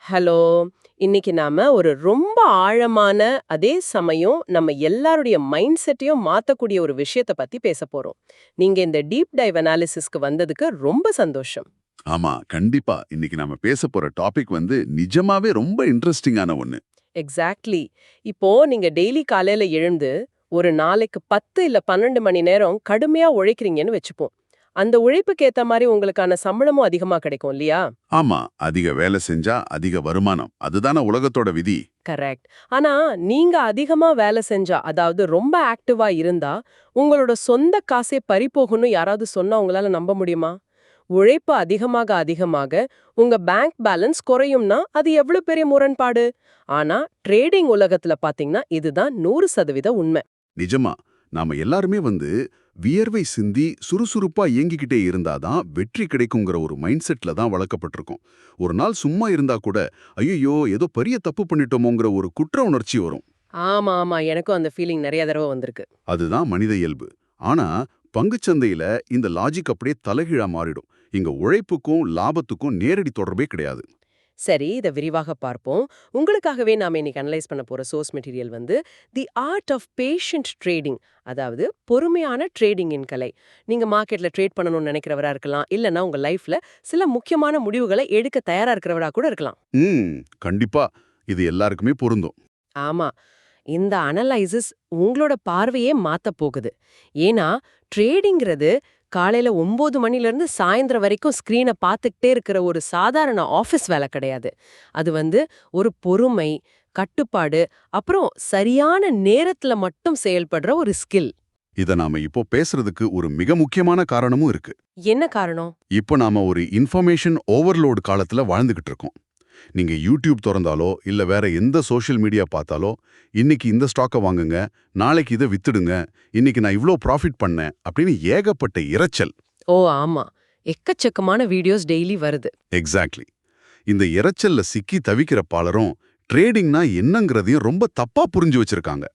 Hello! இன்னைக்கு நாம ஒரு ரொம்ப ஆழமான, அதே சமயம் நம்ம எல்லாருடைய மைண்ட் செட்டையும் மாத்தக்கூடிய ஒரு விஷயத்த பத்தி பேசப் போறோம். நீங்க இந்த டீப் டைவ் அனாலிசிஸ்க்கு வந்ததுக்கு ரொம்ப சந்தோஷம். ஆமா, கண்டிப்பா. இன்னைக்கு நாம பேசப் போற டாபிக் நிஜமாவே ரொம்ப இன்ட்ரஸ்டிங்கான ஒண்ணு. எக்ஸாக்ட்லி. இப்போ நீங்க டெய்லி காலையில எழுந்து, ஒரு நாளைக்கு 10 இல்ல 12 மணி நேரம் கடுமையா உழைக்கிறீங்கன்னு வச்சுப்போம். அந்த உழைப்புக்கு ஏத்த மாரி உங்களுக்கான சம்பளமும் அதிகமா கிடைக்கும் இல்லையா? ஆமா, அதிக வேலை செஞ்சா அதிக வருமானம். அதுதானே உலகத்தோட விதி. கரெக்ட். ஆனா, நீங்க அதிகமா வேலை செஞ்சா, அதாவது ரொம்ப ஆக்டிவா இருந்தா, உங்களோட சொந்த காசே பறிபோகும்னு யாராவது சொன்னா உங்களால நம்ப முடியுமா? உழைப்பு அதிகமாக அதிகமாக உங்க பேங்க் பேலன்ஸ் குறையும்னா, அது எவ்வளவு பெரிய முரண்பாடு? ஆனா, ட்ரேடிங் உலகத்துல பாத்தீங்கன்னா, இதுதான் 100% உண்மை. நிஜமா, நாம எல்லாருமே வியர்வை சிந்தி சுறுசுறுப்பா இயங்கிக்கிட்டே இருந்தாதான் வெற்றி கிடைக்குங்கிற ஒரு மைண்ட் செட்ல தான் வளர்க்கப்பட்டிருக்கோம். ஒரு நாள் சும்மா இருந்தா கூட, ஐயோ ஏதோ பெரிய தப்பு பண்ணிட்டோமோங்கிற ஒரு குற்ற உணர்ச்சி வரும். ஆமா, ஆமா. எனக்கும் அந்த ஃபீலிங் நெறைய தடவ வந்திருக்கு. அதுதான் மனித இயல்பு. ஆனா பங்குச்சந்தையில இந்த லாஜிக் அப்படியே தலைகீழா மாறிடும். இங்க உழைப்புக்கும் லாபத்துக்கும் நேரடி தொடர்பே கிடையாது. சரி, இத விரிவாக பார்ப்போம். உங்களுக்காகவே நாம இன்னைக்கு அனலைஸ் பண்ண போற source material the art of patient trading. அதாவது பொறுமையான ட்ரேடிங்கின் கலை. நீங்க மார்க்கெட்ல ட்ரேட் பண்ணணும்னு நினைக்கிறவரா இருக்கலாம். இல்லன்னா உங்க லைஃப்ல சில முக்கியமான முடிவுகளை எடுக்க தயாரா இருக்கிறவரா கூட இருக்கலாம். ம் கண்டிப்பா. இது எல்லாருக்குமே பொருந்தும். ஆமா. இந்த அனலைசிஸ் உங்களோட பார்வையே மாத்தப் போகுது. ஏன்னா, ட்ரேடிங்கிறது காலையில 9 மணில இருந்து சாயந்தரம் வரைக்கும் ஸ்க்ரீன பார்த்துக்கிட்டே இருக்கிற ஒரு சாதாரண ஆஃபீஸ் வேலை கிடையாது. அது ஒரு பொறுமை, கட்டுப்பாடு, அப்புறம் சரியான நேரத்துல மட்டும் செயல்படுற ஒரு ஸ்கில். இத நாம இப்போ பேசுறதுக்கு ஒரு மிக முக்கியமான காரணமும் இருக்கு. என்ன காரணம்? இப்போ நாம ஒரு இன்ஃபர்மேஷன் ஓவர்லோட் காலத்துல வாழ்ந்துகிட்டு இருக்கோம். நீங்க யூடியூப் தொறந்தாலோ இல்ல வேற எந்த சோஷியல் மீடியா பார்த்தாலோ, இன்னைக்கு இந்த ஸ்டாக்க வாங்குங்க, நாளைக்கு இத வித்துடுங்க, இன்னைக்கு நான் இவ்ளோ ப்ராஃபிட் பண்ணேன் அப்படின்னு ஏகப்பட்ட இரைச்சல். ஓ ஆமா. எக்கச்சக்கமான வீடியோஸ் டெய்லி வருது. எக்ஸாக்ட்லி. இந்த இரைச்சல்ல சிக்கி தவிக்கிற பலரும் ட்ரேடிங்னா என்னங்கிறதையும் ரொம்ப தப்பா புரிஞ்சு வச்சிருக்காங்க.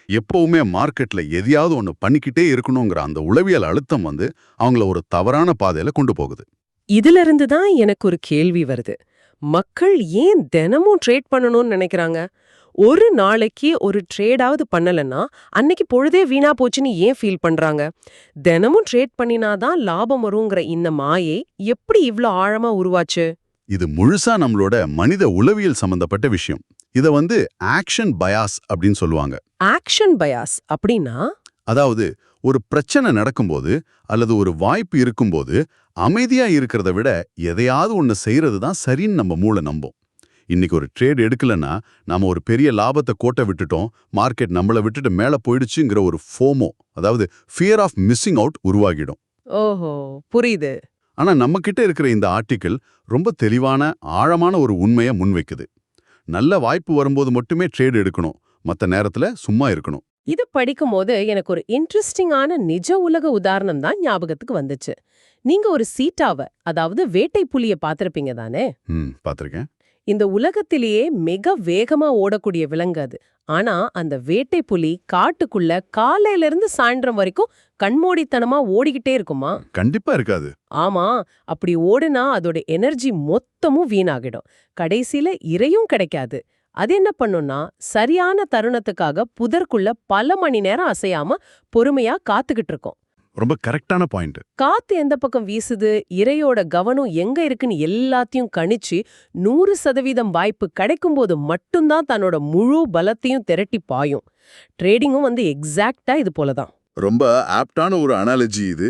எப்பவுமே மார்க்கெட்ல எதையாவது ஒண்ணு பண்ணிக்கிட்டே இருக்கணுங்கிற அந்த உளவியல் அழுத்தம் அவங்கள ஒரு தவறான பாதையில கொண்டு போகுது. இதிலிருந்து தான் எனக்கு ஒரு கேள்வி வருது. மக்கள் ஏன் தினமும் ட்ரேட் பண்ணணும்னு நினைக்கிறாங்க? ஒரு நாளைக்கு ஒரு ட்ரேடாவது பண்ணலன்னா, அன்னைக்கு பொழுதே வீணா போச்சுன்னு ஏன் ஃபீல் பண்றாங்க? தினமும் ட்ரேட் பண்ணினாதான் லாபம் வருங்கிற இந்த மாயை எப்படி இவ்ளோ ஆழமா உருவாச்சு? இது முழுசா நம்மளோட மனித உளவியல் சம்பந்தப்பட்ட விஷயம். இத ஆக்ஷன் பயாஸ் அப்படின்னு சொல்லுவாங்க. ஆக்ஷன் பயாஸ் அப்படின்னா? அதாவது ஒரு பிரச்சனை நடக்கும்போது அல்லது ஒரு வாய்ப்பு இருக்கும்போது அமைதியா இருக்கிறத விட எதையாவது ஒண்ணு செய்யறது தான் சரின்னு நம்ம மூளை நம்பும். இன்னைக்கு ஒரு ட்ரேட் எடுக்கலன்னா நாம ஒரு பெரிய லாபத்தை கோட்டை விட்டுட்டோம், மார்க்கெட் நம்மளை விட்டுட்டு மேல போயிடுச்சுங்கிற ஒரு ஃபோமோ, அதாவது ஃபியர் ஆஃப் மிஸ்ஸிங் அவுட் உருவாகிடும். ஓஹோ, புரியுது. ஆனா நம்ம கிட்ட இருக்கிற இந்த ஆர்டிக்கிள் ரொம்ப தெளிவான ஆழமான ஒரு உண்மையை முன்வைக்குது. நல்ல வாய்ப்பு வரும்போது மட்டுமே ட்ரேட் எடுக்கணும், மத்த நேரத்துல சும்மா இருக்கணும். இது படிக்கும்போது எனக்கு ஒரு இன்ட்ரெஸ்டிங்கான நிஜ உலக உதாரணம் தான் ஞாபகத்துக்கு வந்துச்சு. நீங்க ஒரு சீட்டாவ, அதாவது வேட்டை புலிய பார்த்திருப்பீங்க தானே? பாத்திருக்கேன். இந்த உலகத்திலேயே மிக வேகமா ஓடக்கூடிய விலங்கு அது. ஆனா அந்த வேட்டை புலி காட்டுக்குள்ள காலையில இருந்து சாயந்தரம் வரைக்கும் கண்மூடித்தனமா ஓடிக்கிட்டே இருக்குமா? கண்டிப்பா இருக்காது. ஆமா. அப்படி ஓடுனா அதோட எனர்ஜி மொத்தமும் வீணாகிடும். கடைசியில இரையும் கிடைக்காது. அது என்ன பண்ணும்னா, சரியான தருணத்துக்காக புதற்குள்ள பல மணி நேரம் அசையாம பொறுமையா காத்துக்கிட்டு இருக்கும். ரொம்ப கரெக்டான பாயிண்ட். காத்து எந்த பக்கம் வீசுது, இரையோட கவனம் எங்க இருக்குன்னு எல்லாத்தையும் கணிச்சு 100% வாய்ப்பு கிடைக்கும்போது மட்டும்தான் தன்னோட முழு பலத்தையும் திரட்டி பாயும். ட்ரேடிங்கும் எக்ஸாக்ட்டா இது போலதான். ரொம்ப ஆப்டான ஒரு அனாலஜி இது.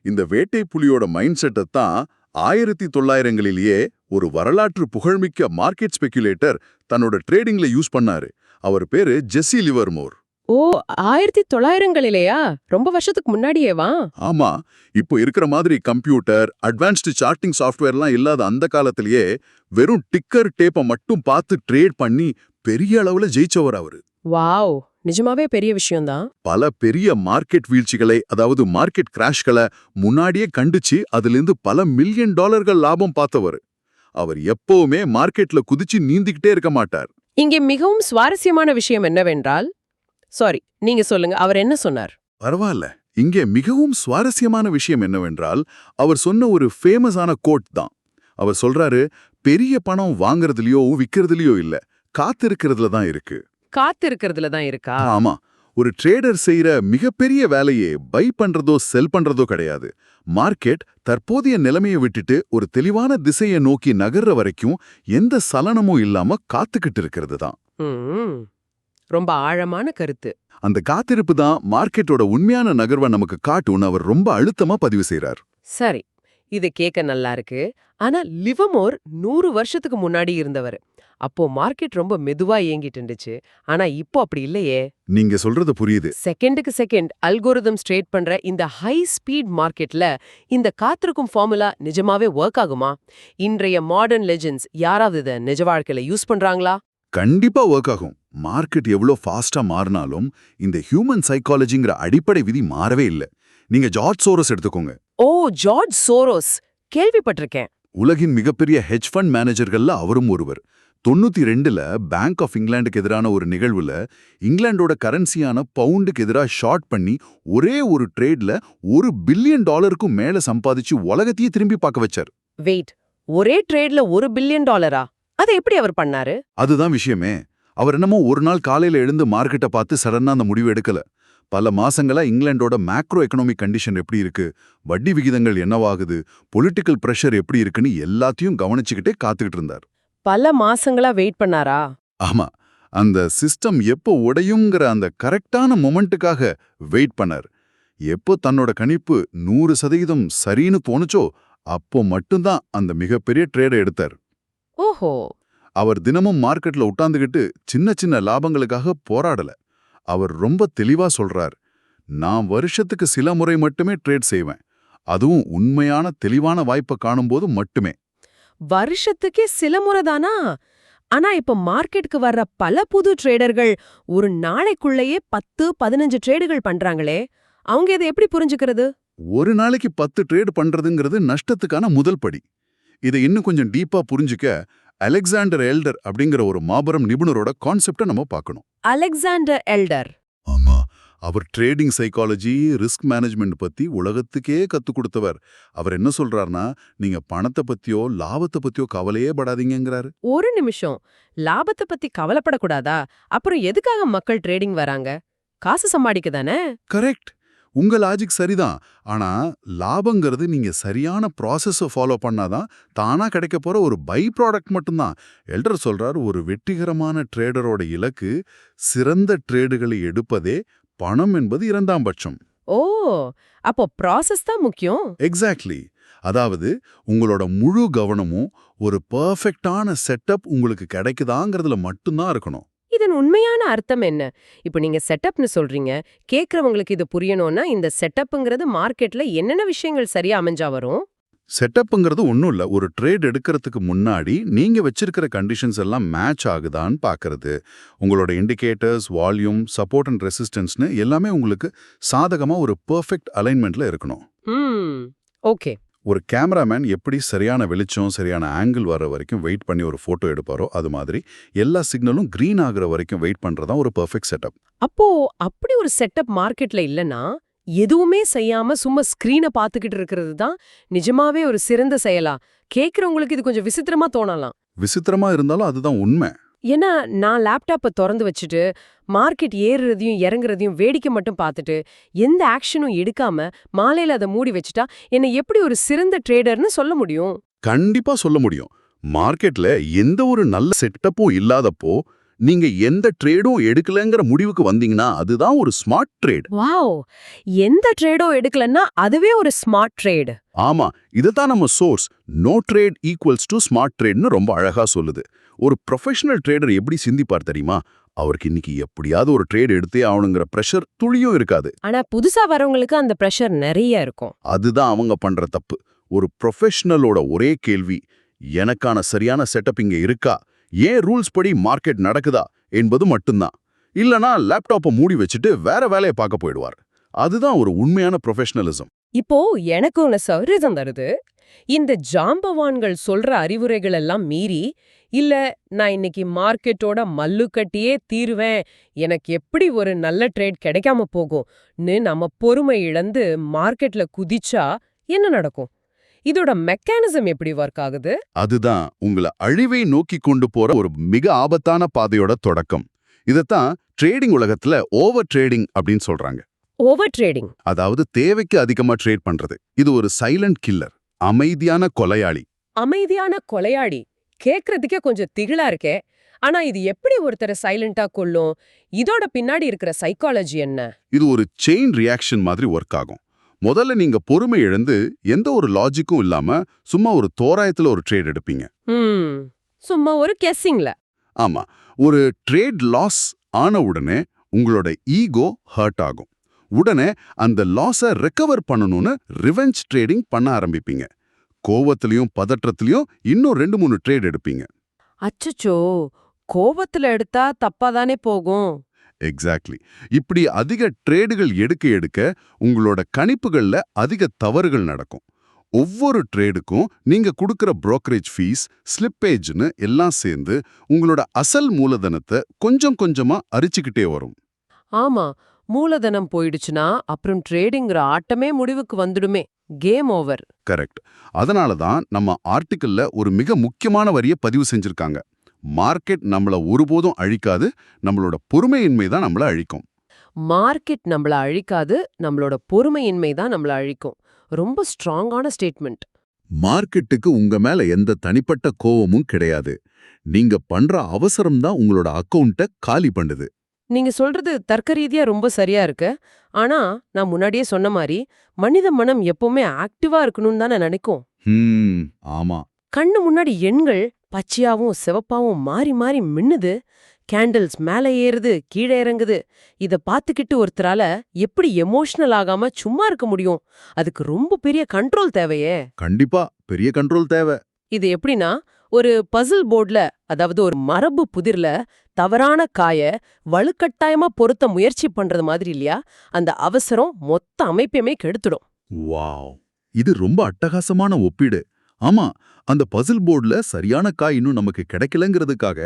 இந்த வேட்டை புலியோட மைண்ட் செட்டை தான் 1900களிலேயே ஒரு வரலாற்று புகழ்மிக்க மார்க்கெட் ஸ்பெகுலேட்டர் தன்னோட ட்ரேடிங்ல யூஸ் பண்ணாரு. அவர் பேரு ஜெஸ்ஸி லிவர்மோர். ஓ, 1900களிலேயா? ரொம்ப வருஷத்துக்கு முன்னாடியேவா? ஆமா, இப்போ இருக்கிற மாதிரி கம்ப்யூட்டர், அட்வான்ஸ்டு சார்ட்டிங் சாஃப்ட்வேர்லாம் இல்லாத அந்த காலத்திலேயே வெறும் டிக்கர் டேப்பை மட்டும் பார்த்து ட்ரேட் பண்ணி பெரிய அளவுல ஜெயிச்சவர் அவரு. வாவ், நிஜமாவே பெரிய விஷயம்தான். பல பெரிய மார்க்கெட் வீழ்ச்சிகளை, அதாவது மார்க்கெட் கிராஷ்களை முன்னாடியே கண்டுச்சு அதிலிருந்து பல மில்லியன் டாலர்கள் லாபம் பார்த்தவர். அவர் எப்பவுமே மார்க்கெட்ல குதிச்சு நீந்திக்கிட்டே இருக்க மாட்டார். இங்கே மிகவும் சுவாரஸ்யமான விஷயம் என்னவென்றால், சாரி, நீங்க சொல்லுங்க, அவர் என்ன சொன்னார்? பரவாயில்ல. இங்கே மிகவும் சுவாரஸ்யமான விஷயம் என்னவென்றால், அவர் சொன்ன ஒரு ஃபேமஸான கோட் தான். அவர் சொல்றாரு, பெரிய பணம் வாங்குறதுலயோ விக்கிறதுலயோ இல்ல, காத்திருக்கிறதுல தான் இருக்கு. காத்திருக்கிறதுல தான் இருக்கா? ஆமா. ஒரு ட்ரேடர் செய்யற மிகப்பெரிய வேலையே பை பண்றதோ செல் பண்றதோ கிடையாது. மார்க்கெட் தற்போதைய நிலைமையை விட்டுட்டு ஒரு தெளிவான திசையை நோக்கி நகர்ற வரைக்கும் எந்த சலனமும் இல்லாம காத்துக்கிட்டு இருக்கிறது தான். ம், ரொம்ப ஆழமான கருத்து. அந்த காத்திருப்பு தான் மார்க்கெட்டோட உண்மையான நகர்வை நமக்கு காட்டும்னு அவர் ரொம்ப அழுத்தமா பதிவு செய்றார். சரி, இது கேட்க நல்லா இருக்கு. ஆனா லிவமோர் 100 வருஷத்துக்கு முன்னாடி இருந்தவர். அப்போ மார்க்கெட் ரொம்ப மெதுவா இயங்கிட்டு இருந்துச்சு. ஆனா இப்போ அப்படி இல்லையே. நீங்க சொல்றது புரியுது. செகண்டுக்கு செகண்ட் அல்கோரிதம் ட்ரேட் பண்ற இந்த ஹை ஸ்பீட் மார்க்கெட்ல இந்த காத்திருக்கும் ஃபார்முலா நிஜமாவே ஒர்க் ஆகுமா? இன்றைய மாடர்ன் லெஜெண்ட்ஸ் யாராவது இதை நிஜ வாழ்க்கையில யூஸ் பண்றாங்களா? கண்டிப்பா ஒர்க் ஆகும். மார்க்கெட் எவ்வளோ ஃபாஸ்டா மாறினாலும் இந்த ஹியூமன் சைக்காலஜிங்கிற அடிப்படை விதி மாறவே இல்ல. நீங்க ஜார்ஜ் சோரோஸ் எடுத்துக்கோங்க. ஓ, ஜார்ஜ் சோரோஸ், கேள்விப்பட்டிருக்கேன். உலகின் மிகப்பெரிய ஹெட்ஜ் ஃபண்ட் மேனேஜர்கள்ல அவரும் ஒருவர். 92ல பேங்க் ஆஃப் இங்கிலாந்துக்கு எதிரான ஒரு நிகழ்வுல இங்கிலாந்தோட கரன்சியான பவுண்டுக்கு எதிராக ஷார்ட் பண்ணி ஒரே ஒரு ட்ரேட்ல $1 பில்லியன் மேல சம்பாதிச்சு உலகத்தையே திரும்பி பார்க்க வச்சார். வெயிட், ஒரே ட்ரேட்ல $1 பில்லியன்? அதை எப்படி அவர் பண்ணாரு? அதுதான் விஷயமே. அவர் என்னமோ ஒரு நாள் காலையில எழுந்து மார்க்கெட்டை பார்த்து சடனா அந்த முடிவு எடுக்கல. பல மாசங்களா இங்கிலாந்தோட மேக்ரோ எக்கனாமிக் கண்டிஷன் எப்படி இருக்கு, வட்டி விகிதங்கள் என்னவாகுது, பொலிட்டிக்கல் பிரஷர் எப்படி இருக்குன்னு எல்லாத்தையும் கவனிச்சுக்கிட்டே காத்துக்கிட்டு இருந்தார். பல மாசங்களா வெயிட் பண்ணாரா? ஆமா, அந்த சிஸ்டம் எப்போ உடையுங்கிற அந்த கரெக்டான மொமெண்ட்டுக்காக வெயிட் பண்ணார். எப்போ தன்னோட கணிப்பு 100% சரின்னு தோணுச்சோ அப்போ மட்டும்தான் அந்த மிகப்பெரிய ட்ரேடை எடுத்தார். ஓஹோ. அவர் தினமும் மார்க்கெட்ல உட்கார்ந்துகிட்டு சின்ன சின்ன லாபங்களுக்காக போராடல. அவர் ரொம்ப தெளிவா சொல்றார், நான் வருஷத்துக்கு சில முறை மட்டுமே ட்ரேட் செய்வேன், அதுவும் உண்மையான தெளிவான வாய்ப்பை காணும்போது மட்டுமே. வருஷத்துக்கே சில முறை தானா? ஆனா இப்ப மார்க்கெட்டுக்கு வர்ற பல புது ட்ரேடர்கள் ஒரு நாளைக்குள்ளேயே 10-15 ட்ரேடுகள் பண்றாங்களே, அவங்க இதை எப்படி புரிஞ்சுக்கிறது? ஒரு நாளைக்கு 10 ட்ரேட் பண்றதுங்கிறது நஷ்டத்துக்கான முதல் படி. இதை இன்னும் கொஞ்சம் டீப்பா புரிஞ்சுக்க அலெக்சாண்டர் எல்டர் அப்படிங்கிற ஒரு மாபெரும் நிபுணரோட கான்செப்டை நம்ம பார்க்கணும். Alexander elder. ஆமா, அவர் ட்ரேடிங் சைக்காலஜி, ரிஸ்க் மேனேஜ்மெண்ட் பத்தி உலகத்துக்கே கத்துக் கொடுத்தவர். அவர் என்ன சொல்றாருன்னா, நீங்க பணத்தை பத்தியோ லாபத்தை பத்தியோ கவலையே படாதீங்கிறாரு. ஒரு நிமிஷம், லாபத்தை பத்தி கவலைப்படக்கூடாதா? அப்புறம் எதுக்காக மக்கள் ட்ரேடிங் வராங்க? காசு சம்பாதிக்க தானே? கரெக்ட். உங்க லாஜிக் சரிதான். ஆனா லாபங்கிறது நீங்க சரியான ப்ராசஸை ஃபாலோ பண்ணாதான் தானா கிடைக்க போற ஒரு பை ப்ராடக்ட் மட்டும்தான். எல்டர் சொல்றார், ஒரு வெற்றிகரமான ட்ரேடரோட இலக்கு சிறந்த ட்ரேடுகளை எடுப்பதே, பணம் என்பது இரண்டாம் பட்சம். ஓ, அப்போ ப்ராசஸ் தான் முக்கியம். எக்ஸாக்ட்லி. அதாவது உங்களோட முழு கவனமும் ஒரு பெர்ஃபெக்டான செட்டப் உங்களுக்கு கிடைக்குதாங்கிறதுல மட்டும்தான் இருக்கணும். இதன் உண்மையான அர்த்தம் என்ன? இப்போ நீங்க செட்டப்னு சொல்றீங்க. கேக்குறவங்களுக்கு இது புரியணும்னா இந்த செட்டப்ங்கிறது மார்க்கெட்ல என்னென்ன விஷயங்கள் சரியா அமைஞ்சா வரும்? செட்டப்புங்கிறது ஒன்றும் இல்லை, ஒரு ட்ரேட் எடுக்கிறதுக்கு முன்னாடி நீங்க வச்சிருக்கிற கண்டிஷன்ஸ் எல்லாம் மேட்ச் ஆகுதான்னு பார்க்கறது. உங்களோட இண்டிகேட்டர்ஸ், வால்யூம், சப்போர்ட் அண்ட் ரெசிஸ்டன்ஸ்னு எல்லாமே உங்களுக்கு சாதகமா ஒரு பெர்ஃபெக்ட் அலைன்மெண்ட்ல இருக்கணும். ஓகே. ஒரு கேமராமேன் எப்படி சரியான வெளிச்சம், சரியான ஆங்கிள் வர வரைக்கும் வெயிட் பண்ணி ஒரு போட்டோ எடுப்பாரோ, அது மாதிரி எல்லா சிக்னலும் கிரீன் ஆகுற வரைக்கும் வெயிட் பண்றதா ஒரு பெர்ஃபெக்ட் செட்டப். அப்போ அப்படி ஒரு செட்டப் மார்க்கெட்ல இல்லனா, எதுவுமே செய்யாம சும்மா ஸ்கிரீனை பார்த்துக்கிட்டு இருக்கிறது தான் நிஜமாவே ஒரு சிறந்த செயலா? கேக்குறவங்களுக்கு இது கொஞ்சம் விசித்திரமா தோணலாம். விசித்திரமா இருந்தாலும் அதுதான் உண்மை. ஏன்னா நான் லேப்டாப்பை திறந்து வச்சுட்டு மார்க்கெட் ஏறுறதையும் இறங்குறதையும் வேடிக்கை மட்டும் பார்த்துட்டு எந்த ஆக்ஷனும் எடுக்காம மாலையில அதை மூடி வச்சுட்டா என்னை எப்படி ஒரு சிறந்த ட்ரேடர்னு சொல்ல முடியும்? கண்டிப்பா சொல்ல முடியும். மார்க்கெட்ல எந்த ஒரு நல்ல செட்டப்பும் இல்லாதப்போ நீங்க எந்த ட்ரேடும் எடுக்கலங்கிற முடிவுக்கு வந்தீங்கன்னா அதுதான் ஒரு ஸ்மார்ட் ட்ரேட். வாவ், எந்த ட்ரேடோ எடுக்கலன்னா அதுவே ஒரு ஸ்மார்ட் ட்ரேட். ஆமா, இதுதான் நம்ம source no trade equals to smart ட்ரேட்னு ரொம்ப அழகா சொல்லுது. ஒரு ப்ரொஃபஷனல் ட்ரேடர் எப்படி சிந்திப்பார் தெரியுமா? அவருக்கு இன்னைக்கு எப்படியாவது ஒரு ட்ரேட் எடுத்தே ஆகணுங்கிற பிரஷர் துளியும் இருக்காது. ஆனா புதுசா வரவங்களுக்கு அந்த பிரஷர் நிறைய இருக்கும். அதுதான் அவங்க பண்ற தப்பு. ஒரு ப்ரொஃபஷனலோட ஒரே கேள்வி, எனக்கான சரியான செட்டப் இங்க இருக்கா, ஏன் ரூல்ஸ் படி மார்க்கெட் நடக்குதா என்பது மட்டும்தான். இல்லனா லேப்டாப்பை மூடி வச்சுட்டு வேற வேலையை பார்க்க போயிடுவார். அதுதான் ஒரு உண்மையான ப்ரொஃபஷனலிசம். இப்போ எனக்கு ஒன்னு சௌரியம் தருது. இந்த ஜாம்பவான்கள் சொல்ற அறிவுரைகள் எல்லாம் மீறி, இல்ல நான் இன்னைக்கு மார்க்கெட்டோட மல்லு கட்டியே தீருவேன், எனக்கு எப்படி ஒரு நல்ல ட்ரேட் கிடைக்காம போகும்னு நம்ம பொறுமை இழந்து மார்க்கெட்ல குதிச்சா என்ன நடக்கும்? இதோட மெக்கானிசம் எப்படி ஒர்க் ஆகுது? அதுதான் உங்களை அழிவை நோக்கி கொண்டு போற ஒரு மிக ஆபத்தான பாதையோட தொடக்கம். இதத்தான் ட்ரேடிங் உலகத்துல ஓவர் ட்ரேடிங் அப்படின்னு சொல்றாங்க. Over trading. அதாவது தேவைக்கு அதிகமா ட்ரேட் பண்றது. இது ஒரு சைலண்ட் கில்லர், அமைதியான கொலையாளி. அமைதியான கொலையாளி. கேக்குறதுக்கே கொஞ்சம் திகிலா இருக்கே. ஆனா இது எப்படி ஒருத்தரை சைலண்டா கொல்லும்? இதோட பின்னாடி இருக்கிற சைக்காலஜி என்ன? இது ஒரு செயின் ரியாக்ஷன் மாதிரி ஒர்க் ஆகும். முதல்ல நீங்க பொறுமை இழந்து எந்த ஒரு லாஜிக்கும் இல்லாம சும்மா ஒரு தோராயத்துல ஒரு ட்ரேட் எடுப்பீங்க. சும்மா ஒரு கெஸ்ஸிங்ல. ஆமா, ஒரு ட்ரேட் லாஸ் ஆன உடனே உங்களோட ஈகோ ஹர்ட் ஆகும். உடனே அந்த லாஸை ரெக்கவர் பண்ணணும்னு ரிவெஞ்ச் ட்ரேடிங் பண்ண ஆரம்பிப்பீங்க. கோவத்திலையும் பதற்றத்திலையும் இன்னும் 2-3 ட்ரேட் எடுப்பீங்க. அச்சச்சோ, கோபத்துல எடுத்தா தப்பாதானே போகும். எக்ஸாக்ட்லி. இப்படி அதிக ட்ரேடுகள் எடுக்க எடுக்க உங்களோட கணிப்புகள்ல அதிக தவறுகள் நடக்கும். ஒவ்வொரு ட்ரேடுக்கும் நீங்க கொடுக்கிற புரோக்கரேஜ் ஃபீஸ், ஸ்லிப்பேஜ்னு எல்லாம் சேர்ந்து உங்களோட அசல் மூலதனத்தை கொஞ்சம் கொஞ்சமா அரிச்சுக்கிட்டே வரும். ஆமா, மூலதனம் போயிடுச்சுன்னா அப்புறம் ட்ரேடிங்கிற ஆட்டமே முடிவுக்கு வந்துடுமே. Game over. கரெக்ட். அதனால தான் நம்ம ஆர்டிக்கல்ல ஒரு மிக முக்கியமான வரியை பதிவு செஞ்சிருக்காங்க. மார்க்கெட் நம்மள ஒருபோதும் அழிக்காது, நம்மளோட பொறுமையின்மை தான் நம்மள அழிக்கும். மார்க்கெட் நம்மள அழிக்காது, நம்மளோட பொறுமையின்மை தான் நம்மள அழிக்கும். ரொம்ப ஸ்ட்ராங்கான ஸ்டேட்மெண்ட். மார்க்கெட்டுக்கு உங்க மேல எந்த தனிப்பட்ட கோவமும் கிடையாது. நீங்க பண்ற அவசரம் தான் உங்களோட அக்கவுண்ட்டை காலி பண்ணுது. நீங்க சொல்றது தர்க்க ரீதியா ரொம்ப சரியா இருக்கு. ஆனா நான் முன்னாடியே சொன்ன மாதிரி மனித மனம் எப்பவுமே ஆக்டிவா இருக்கணும்னு தானே நினைக்கும். ஆமா. கண்ணு முன்னாடி எண்கள் பச்சையாவும் சிவப்பாவும் மாறி மாறி மின்னுது. கேண்டில்ஸ் மேல ஏறுது, கீழே இறங்குது. இத பாத்துக்கிட்டு ஒருத்தரால எப்படி எமோஷனல் ஆகாம சும்மா இருக்க முடியும்? அதுக்கு ரொம்ப பெரிய கண்ட்ரோல் தேவையே. கண்டிப்பா பெரிய கண்ட்ரோல் தேவை. இது எப்படின்னா, ஒரு பசில் போர்ட்ல, அதாவது ஒரு மரபு புதிர்ல தவறான காய வலுக்கட்டாயமா பொருத்த முயற்சி பண்றது மாதிரி இல்லையா? அந்த அவசரம் மொத்த அமைப்பையுமே கெடுத்துடும். வாவ், இது ரொம்ப அட்டகாசமான ஒப்பீடு. ஆமா, அந்த பசில் போர்டுல சரியான காய் இன்னும் நமக்கு கிடைக்கலங்கிறதுக்காக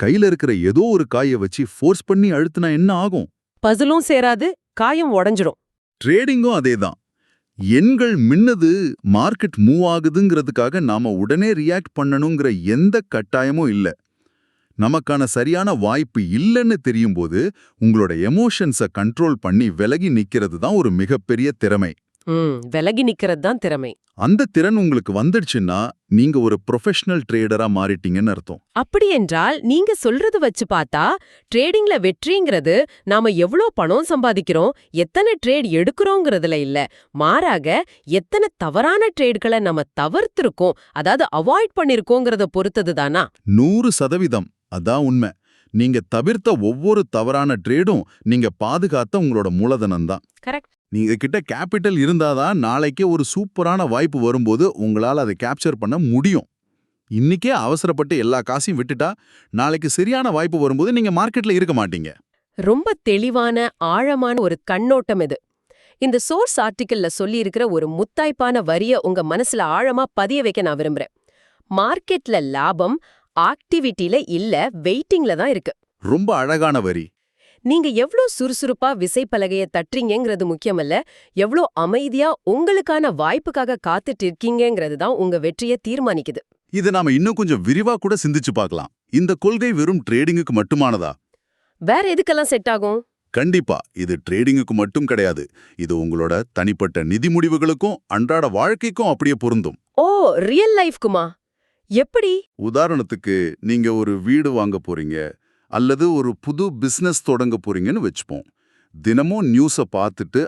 கையில இருக்கிற ஏதோ ஒரு காயை வச்சு ஃபோர்ஸ் பண்ணி அழுத்தினா என்ன ஆகும்? பசிலும் சேராது, காயும் உடைஞ்சிடும். ட்ரேடிங்கும் அதேதான். எண்கள் மின்னது, மார்க்கெட் மூவ் ஆகுதுங்கிறதுக்காக நாம உடனே ரியாக்ட் பண்ணணுங்கிற எந்த கட்டாயமும் இல்ல. நமக்கான சரியான வாய்ப்பு இல்லைன்னு தெரியும் போது உங்களோட எமோஷன்ஸை கண்ட்ரோல் பண்ணி விலகி நிக்கிறது தான் ஒரு மிகப்பெரிய திறமை. விலகி நிக்கிறது தான் திறமை. அந்த திறன் உங்களுக்கு வந்துடுச்சுன்னா நீங்க ஒரு ப்ரொஃபஷனல் ட்ரேடரா மாறிட்டீங்கன்னு அர்த்தம். அப்படி என்றால் நீங்க சொல்றது வச்சு பார்த்தா ட்ரேடிங்ல வெற்றிங்கிறது நாம எவ்வளோ பணம் சம்பாதிக்கிறோம், எத்தனை ட்ரேட் எடுக்கிறோங்கிறதுல இல்ல, மாறாக எத்தனை தவறான ட்ரேட்களை நம்ம தவிர்த்திருக்கோம், அதாவது அவாய்ட் பண்ணிருக்கோங்கிறத பொறுத்தது தானா? 100% அதான் உண்மை. நீங்க தவிர்த்த ஒவ்வொரு தவறான ட்ரேடும் நீங்க பாதுகாத்த உங்களோட மூலதனம் தான். கரெக்ட். நீங்க கிட்ட கேபிட்டல் இருந்தாதான் நாளைக்கே ஒரு சூப்பரான வாய்ப்பு வரும்போது உங்களால அதை கேப்சர் பண்ண முடியும். இன்னைக்கே அவசரப்பட்டு எல்லா காசையும் விட்டுட்டா நாளைக்கு சரியான வாய்ப்பு வரும்போது நீங்க மார்க்கெட்ல இருக்க மாட்டீங்க. ரொம்ப தெளிவான ஆழமான ஒரு கண்ணோட்டம் இது. இந்த சோர்ஸ் ஆர்டிக்கல்ல சொல்லி இருக்கிற ஒரு முத்தாய்ப்பான வரிய உங்க மனசுல ஆழமா பதிய வைக்க நான் விரும்புறேன். மார்க்கெட்ல லாபம் ஆக்டிவிட்டில இல்ல, வெயிட்டிங்ல தான் இருக்கு. ரொம்ப அழகான வரி. நீங்க எவ்ளோ சுறுசுறுப்பா விசைப்பலகைய தட்டுறீங்கிறது முக்கியமல்ல, எவ்ளோ அமைதியா உங்களுக்கான வாய்ப்புக்காக காத்துட்டு இருக்கீங்கிறது தான் உங்க வெற்றியை தீர்மானிக்குது. இதை நாம இன்னும் கொஞ்சம் விரிவா கூட சிந்திச்சு பார்க்கலாம். இந்த கொள்கை வெறும் ட்ரேடிங்குக்கு மட்டுமானதா? வேற எதுக்கெல்லாம் செட் ஆகும்? கண்டிப்பா இது ட்ரேடிங்குக்கு மட்டும் கிடையாது. இது உங்களோட தனிப்பட்ட நிதி முடிவுகளுக்கும் அன்றாட வாழ்க்கைக்கும் அப்படியே பொருந்தும். ஓ, ரியல் லைஃப்க்குமா? எப்படி? உதாரணத்துக்கு, நீங்க ஒரு வீடு வாங்க போறீங்க அல்லது ஒரு புது பிசினஸ் தொடங்க போறீங்கன்னு வச்சுப்போம். தினமும் நியூஸை பார்த்துட்டு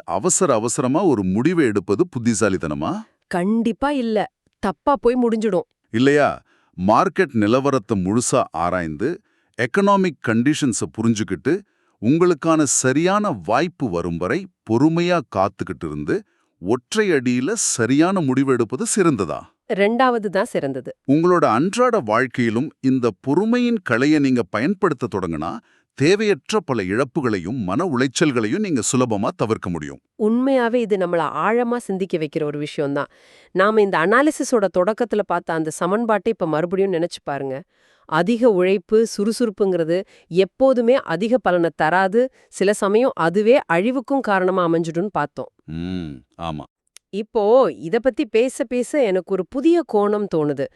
அவசரமா ஒரு முடிவை எடுப்பது புத்திசாலித்தனமா? கண்டிப்பா இல்ல. தப்பா போய் முடிஞ்சிடும். இல்லையா? மார்க்கெட் நிலவரத்தை முழுசா ஆராய்ந்து எக்கனாமிக் கண்டிஷன்ஸை புரிஞ்சுக்கிட்டு உங்களுக்கான சரியான வாய்ப்பு வரும் வரை பொறுமையா காத்துக்கிட்டு இருந்து ஒற்றை அடியில சரியான முடிவு எடுப்பது சிறந்ததா? ரெண்டாவது தான் சிறந்தது. உங்களோட அன்றாட வாழ்க்கையிலும் இந்த பொறுமையின் கலையை நீங்க பயன்படுத்த தொடங்கினா தேவையற்ற பல இழப்புகளையும் மன உளைச்சல்களையும் நீங்க சுலபமா தவிர்க்க முடியும். உண்மையாவே இது நம்மள ஆழமா சிந்திக்க வைக்கிற ஒரு விஷயம்தான். நாம இந்த அனாலிசிஸோட தொடக்கத்துல பார்த்த அந்த சமன்பாட்டை இப்ப மறுபடியும் நினைச்சு பாருங்க. அதிக உழைப்பு, சுறுசுறுப்புங்கிறது எப்போதுமே அதிக பலனை தராது. சில சமயம் அதுவே அழிவுக்கும் காரணமா அமைஞ்சிடும்னு பார்த்தோம். ஆமா. இப்போ இத பத்தி பேச பேச எனக்கு ஒரு புதிய கோணம் தோணுது.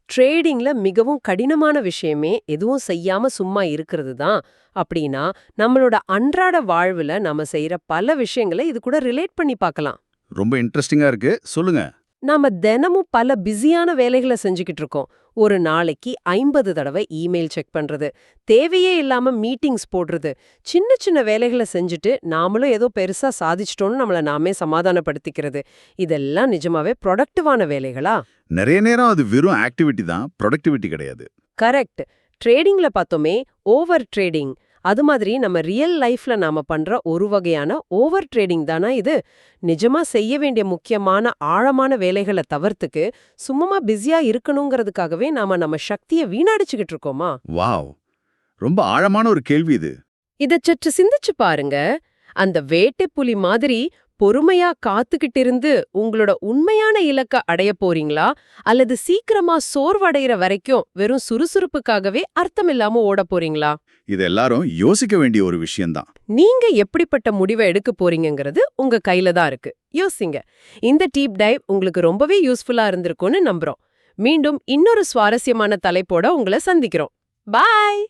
ட்ரேடிங்ல மிகவும் கடினமான விஷயமே எதுவும் செய்யாம சும்மா இருக்கிறது தான். அப்படின்னா, நம்மளோட அன்றாட வாழ்வுல நாம செய்யற பல விஷயங்கள இது கூட ரிலேட் பண்ணி பார்க்கலாம். ரொம்ப இன்ட்ரெஸ்டிங்கா இருக்கு. சொல்லுங்க. நாம தினமும் பல பிஸியான வேலைகளை செஞ்சுக்கிட்டு இருக்கோம். ஒரு நாளைக்கு 50 தடவை இமெயில் செக் பண்றது, தேவையே இல்லாம மீட்டிங்ஸ் போடுறது, சின்ன சின்ன வேலைகளை செஞ்சுட்டு நாமளும் ஏதோ பெருசா சாதிச்சிட்டோம்னு நம்மள நாமே சமாதானப்படுத்திக்கிறது. இதெல்லாம் நிஜமாவே ப்ரொடக்டிவான வேலைகளா? நிறைய நேரம் அது வெறும் ஆக்டிவிட்டி தான், ப்ரொடக்டிவிட்டி கிடையாது. கரெக்ட். ட்ரேடிங்ல பார்த்தோமே, ஓவர் ட்ரேடிங். அது மாதிரி நம்ம ரியல் லைஃப்ல நாம பண்ற ஒரு வகையான ஓவர் ட்ரேடிங் தானா இது? நிஜமா செய்ய வேண்டிய முக்கியமான ஆழமான வேலைகளை தவிர்த்துக்கு சும்மா பிஸியா இருக்கணுங்கிறதுக்காகவே நாம நம்ம சக்தியை வீணடிச்சுக்கிட்டு இருக்கோமா? வாவ்! ரொம்ப ஆழமான ஒரு கேள்வி இது. இத சற்று சிந்திச்சு பாருங்க. அந்த வேட்டைப்புலி மாதிரி பொறுமையா காத்துக்கிட்டு இருந்து உங்களோட உண்மையான இலக்க அடைய போறீங்களா? அல்லது சீக்கிரமா சோர்வடைகிற வரைக்கும் வெறும் சுறுசுறுப்புக்காகவே அர்த்தமில்லாம ஓடப் போறீங்களா? இது எல்லாரும் யோசிக்க வேண்டிய ஒரு விஷயம்தான். நீங்க எப்படிப்பட்ட முடிவை எடுக்க போறீங்கங்கிறது உங்க கையில தான் இருக்கு. யோசிங்க. இந்த டீப் டைவ் உங்களுக்கு ரொம்பவே யூஸ்ஃபுல்லா இருந்திருக்கும்னு நம்புறோம். மீண்டும் இன்னொரு சுவாரஸ்யமான தலைப்போட உங்களை சந்திக்கிறோம். பாய்.